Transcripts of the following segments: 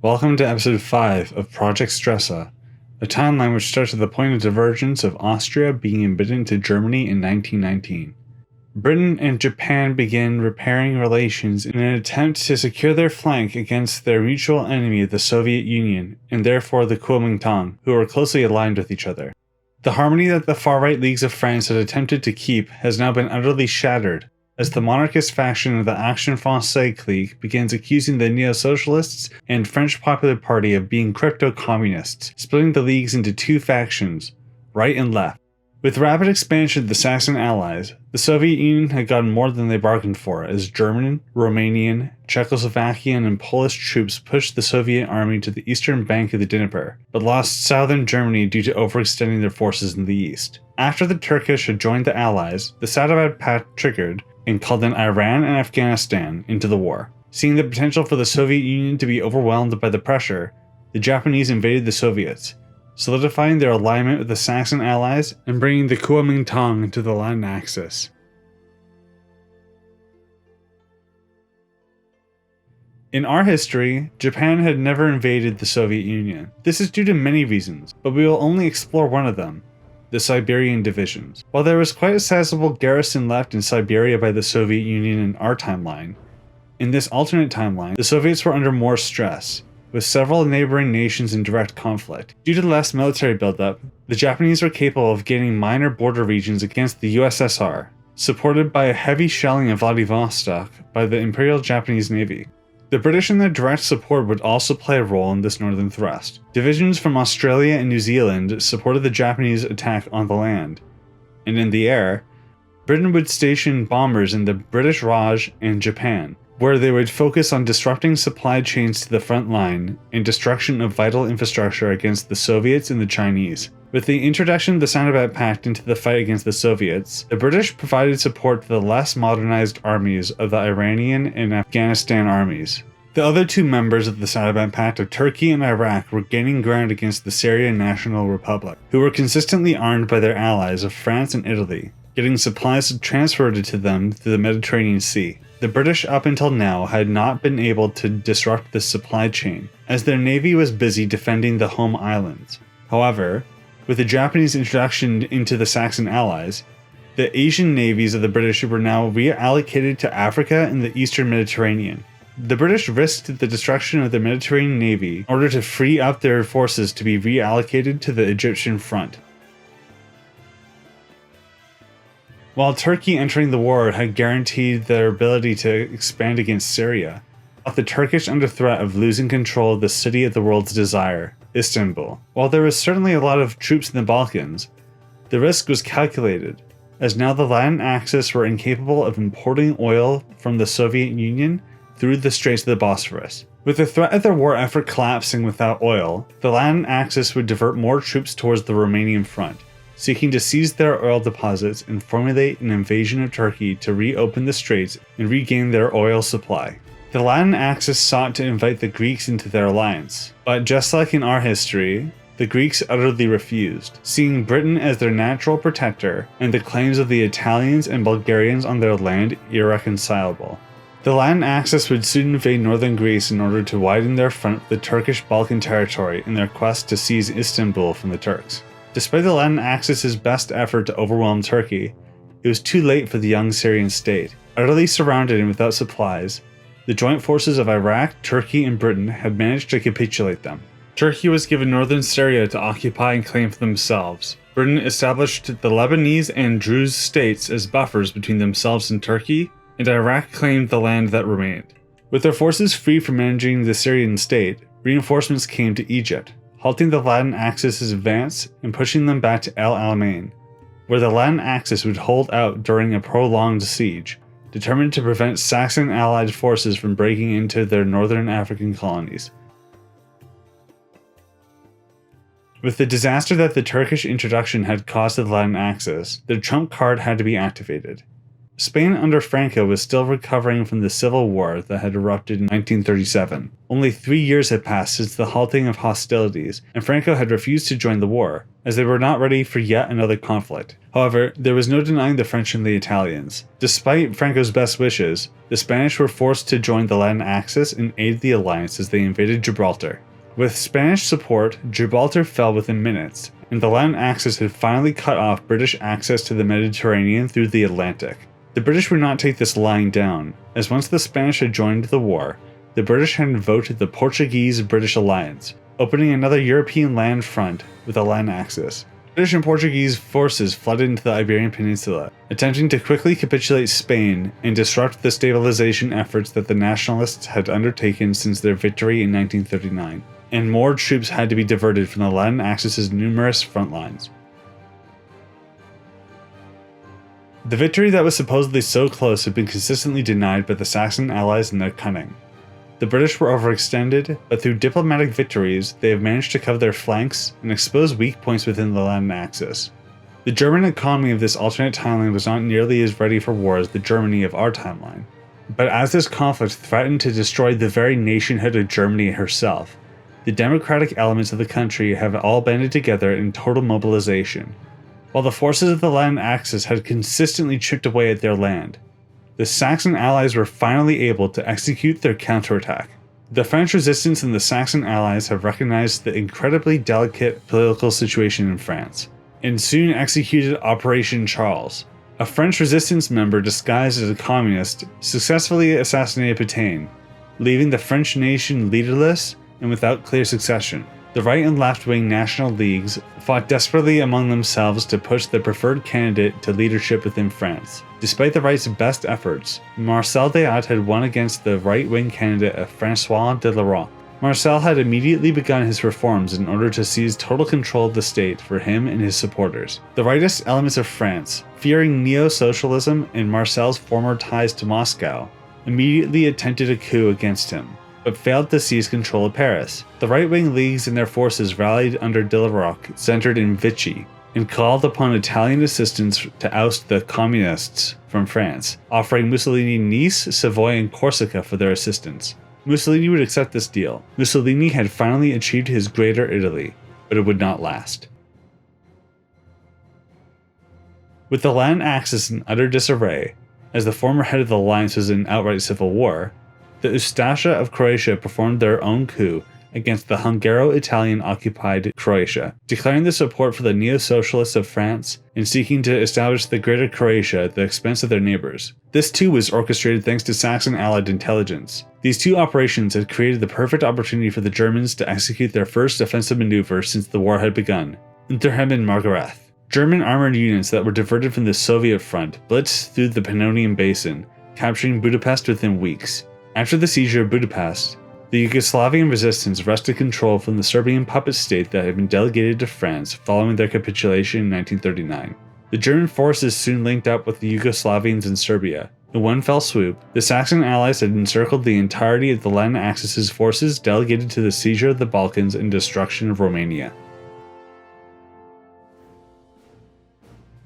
Welcome to episode 5 of Project Stresa, a timeline which starts at the point of divergence of Austria being embedded into Germany in 1919. Britain and Japan begin repairing relations in an attempt to secure their flank against their mutual enemy, the Soviet Union, and therefore the Kuomintang, who were closely aligned with each other. The harmony that the far-right leagues of France had attempted to keep has now been utterly shattered, as the monarchist faction of the Action Française clique begins accusing the neo-socialists and French Popular Party of being crypto-communists, splitting the leagues into two factions, right and left. With rapid expansion of the Saxon Allies, the Soviet Union had gotten more than they bargained for as German, Romanian, Czechoslovakian, and Polish troops pushed the Soviet army to the eastern bank of the Dnieper, but lost southern Germany due to overextending their forces in the east. After the Turkish had joined the Allies, the Saturday Pact triggered and called in Iran and Afghanistan into the war. Seeing the potential for the Soviet Union to be overwhelmed by the pressure, the Japanese invaded the Soviets, solidifying their alignment with the Saxon Allies and bringing the Kuomintang to the Latin axis. In our history, Japan had never invaded the Soviet Union. This is due to many reasons, but we will only explore one of them: the Siberian divisions. While there was quite a sizable garrison left in Siberia by the Soviet Union in our timeline, in this alternate timeline, the Soviets were under more stress, with several neighboring nations in direct conflict. Due to less military buildup, the Japanese were capable of gaining minor border regions against the USSR, supported by a heavy shelling of Vladivostok by the Imperial Japanese Navy. The British and their direct support would also play a role in this northern thrust. Divisions from Australia and New Zealand supported the Japanese attack on the land, and in the air, Britain would station bombers in the British Raj and Japan, where they would focus on disrupting supply chains to the front line and destruction of vital infrastructure against the Soviets and the Chinese. With the introduction of the Saturday Pact into the fight against the Soviets, the British provided support to the less modernized armies of the Iranian and Afghanistan armies. The other two members of the Saturday Pact of Turkey and Iraq were gaining ground against the Syrian National Republic, who were consistently armed by their allies of France and Italy, getting supplies transferred to them through the Mediterranean Sea. The British up until now had not been able to disrupt this supply chain, as their navy was busy defending the home islands. However, with the Japanese introduction into the Saxon Allies, the Asian navies of the British were now reallocated to Africa and the Eastern Mediterranean. The British risked the destruction of the Mediterranean Navy in order to free up their forces to be reallocated to the Egyptian front. While Turkey entering the war had guaranteed their ability to expand against Syria, with the Turkish under threat of losing control of the city of the world's desire, Istanbul. While there was certainly a lot of troops in the Balkans, the risk was calculated, as now the Latin Axis were incapable of importing oil from the Soviet Union through the Straits of the Bosphorus. With the threat of their war effort collapsing without oil, the Latin Axis would divert more troops towards the Romanian front, seeking to seize their oil deposits and formulate an invasion of Turkey to reopen the straits and regain their oil supply. The Latin Axis sought to invite the Greeks into their alliance, but just like in our history, the Greeks utterly refused, seeing Britain as their natural protector and the claims of the Italians and Bulgarians on their land irreconcilable. The Latin Axis would soon invade northern Greece in order to widen their front with the Turkish Balkan territory in their quest to seize Istanbul from the Turks. Despite the Latin Axis's best effort to overwhelm Turkey, it was too late for the young Syrian state. Utterly surrounded and without supplies, the joint forces of Iraq, Turkey, and Britain had managed to capitulate them. Turkey was given northern Syria to occupy and claim for themselves. Britain established the Lebanese and Druze states as buffers between themselves and Turkey, and Iraq claimed the land that remained. With their forces free from managing the Syrian state, reinforcements came to Egypt, halting the Latin Axis's advance and pushing them back to El Alamein, where the Latin Axis would hold out during a prolonged siege, determined to prevent Saxon Allied forces from breaking into their northern African colonies. With the disaster that the Turkish introduction had caused to the Latin Axis, their trump card had to be activated: Spain under Franco was still recovering from the civil war that had erupted in 1937. Only 3 years had passed since the halting of hostilities, and Franco had refused to join the war, as they were not ready for yet another conflict. However, there was no denying the French and the Italians. Despite Franco's best wishes, the Spanish were forced to join the Latin Axis and aid the alliance as they invaded Gibraltar. With Spanish support, Gibraltar fell within minutes, and the Latin Axis had finally cut off British access to the Mediterranean through the Atlantic. The British would not take this lying down, as once the Spanish had joined the war, the British had invoked the Portuguese-British alliance, opening another European land front with the Latin Axis. British and Portuguese forces flooded into the Iberian Peninsula, attempting to quickly capitulate Spain and disrupt the stabilization efforts that the nationalists had undertaken since their victory in 1939, and more troops had to be diverted from the Latin Axis's numerous front lines. The victory that was supposedly so close had been consistently denied by the Saxon Allies and their cunning. The British were overextended, but through diplomatic victories, they have managed to cover their flanks and expose weak points within the Latin Axis. The German economy of this alternate timeline was not nearly as ready for war as the Germany of our timeline. But as this conflict threatened to destroy the very nationhood of Germany herself, the democratic elements of the country have all banded together in total mobilization. While the forces of the Latin Axis had consistently chipped away at their land, the Saxon Allies were finally able to execute their counterattack. The French resistance and the Saxon Allies have recognized the incredibly delicate political situation in France, and soon executed Operation Charles. A French resistance member disguised as a communist successfully assassinated Pétain, leaving the French nation leaderless and without clear succession. The right and left-wing national leagues fought desperately among themselves to push their preferred candidate to leadership within France. Despite the right's best efforts, Marcel Déat had won against the right-wing candidate of François de Laroque. Marcel had immediately begun his reforms in order to seize total control of the state for him and his supporters. The rightist elements of France, fearing neo-socialism and Marcel's former ties to Moscow, immediately attempted a coup against him, but failed to seize control of Paris. The right-wing leagues and their forces rallied under de Laroque, centered in Vichy, and called upon Italian assistance to oust the communists from France, offering Mussolini Nice, Savoy, and Corsica for their assistance. Mussolini would accept this deal. Mussolini had finally achieved his Greater Italy, but it would not last. With the Latin Axis in utter disarray, as the former head of the alliance was in outright civil war, the Ustasha of Croatia performed their own coup against the Hungaro-Italian-occupied Croatia, declaring their support for the neo-socialists of France and seeking to establish the Greater Croatia at the expense of their neighbors. This too was orchestrated thanks to Saxon Allied intelligence. These two operations had created the perfect opportunity for the Germans to execute their first offensive maneuver since the war had begun, Unterhemen Margarethe. German armored units that were diverted from the Soviet front blitzed through the Pannonian Basin, capturing Budapest within weeks. After the seizure of Budapest, the Yugoslavian resistance wrested control from the Serbian puppet state that had been delegated to France following their capitulation in 1939. The German forces soon linked up with the Yugoslavians in Serbia. In one fell swoop, the Saxon Allies had encircled the entirety of the Latin Axis's forces delegated to the seizure of the Balkans and destruction of Romania.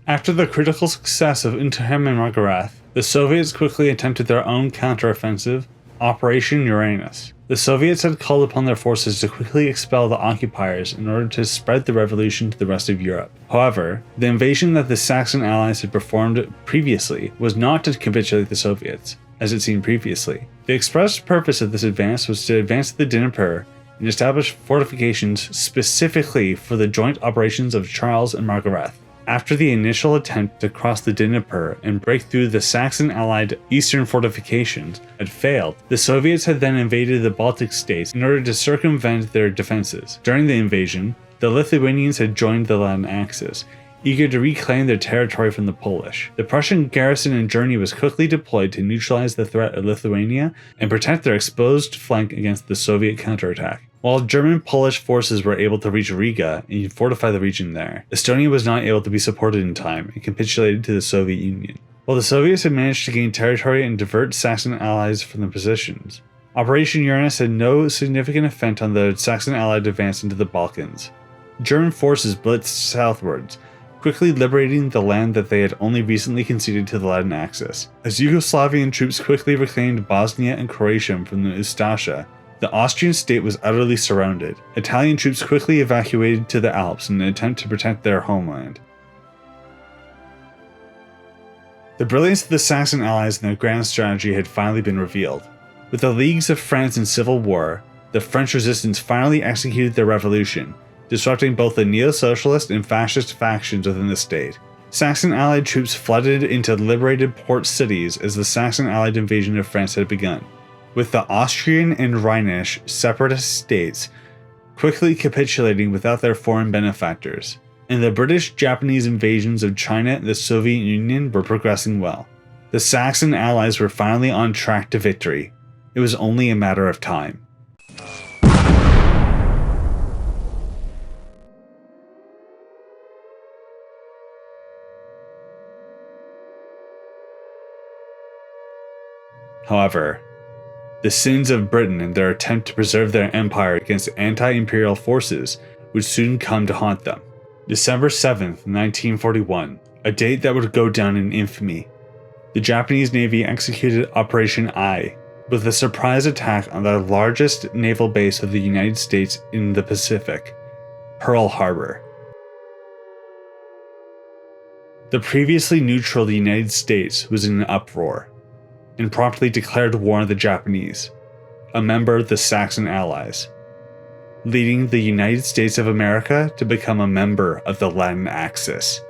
After the critical success of Unterhemen Margarethe, the Soviets quickly attempted their own counteroffensive, Operation Uranus. The Soviets had called upon their forces to quickly expel the occupiers in order to spread the revolution to the rest of Europe. However, the invasion that the Saxon Allies had performed previously was not to capitulate the Soviets, as it seemed previously. The express purpose of this advance was to advance the Dnieper and establish fortifications specifically for the joint operations of Charles and Margarethe. After the initial attempt to cross the Dnieper and break through the Saxon Allied eastern fortifications had failed, the Soviets had then invaded the Baltic states in order to circumvent their defenses. During the invasion, the Lithuanians had joined the Latin Axis, eager to reclaim their territory from the Polish. The Prussian garrison in Germany was quickly deployed to neutralize the threat of Lithuania and protect their exposed flank against the Soviet counterattack. While German-Polish forces were able to reach Riga and fortify the region there, Estonia was not able to be supported in time and capitulated to the Soviet Union. While the Soviets had managed to gain territory and divert Saxon Allies from their positions, Operation Uranus had no significant effect on the Saxon Allied advance into the Balkans. German forces blitzed southwards, quickly liberating the land that they had only recently conceded to the Latin Axis. As Yugoslavian troops quickly reclaimed Bosnia and Croatia from the Ustasha, the Austrian state was utterly surrounded. Italian troops quickly evacuated to the Alps in an attempt to protect their homeland. The brilliance of the Saxon Allies and their grand strategy had finally been revealed. With the leagues of France in civil war, the French resistance finally executed their revolution, disrupting both the neo-socialist and fascist factions within the state. Saxon Allied troops flooded into liberated port cities as the Saxon Allied invasion of France had begun, with the Austrian and Rhenish separatist states quickly capitulating without their foreign benefactors, and the British-Japanese invasions of China and the Soviet Union were progressing well. The Saxon Allies were finally on track to victory. It was only a matter of time. However, the sins of Britain and their attempt to preserve their empire against anti-imperial forces would soon come to haunt them. December 7th, 1941, a date that would go down in infamy. The Japanese Navy executed Operation I, with a surprise attack on the largest naval base of the United States in the Pacific, Pearl Harbor. The previously neutral United States was in an uproar, and promptly declared war on the Japanese, a member of the Saxon Allies, leading the United States of America to become a member of the Latin Axis.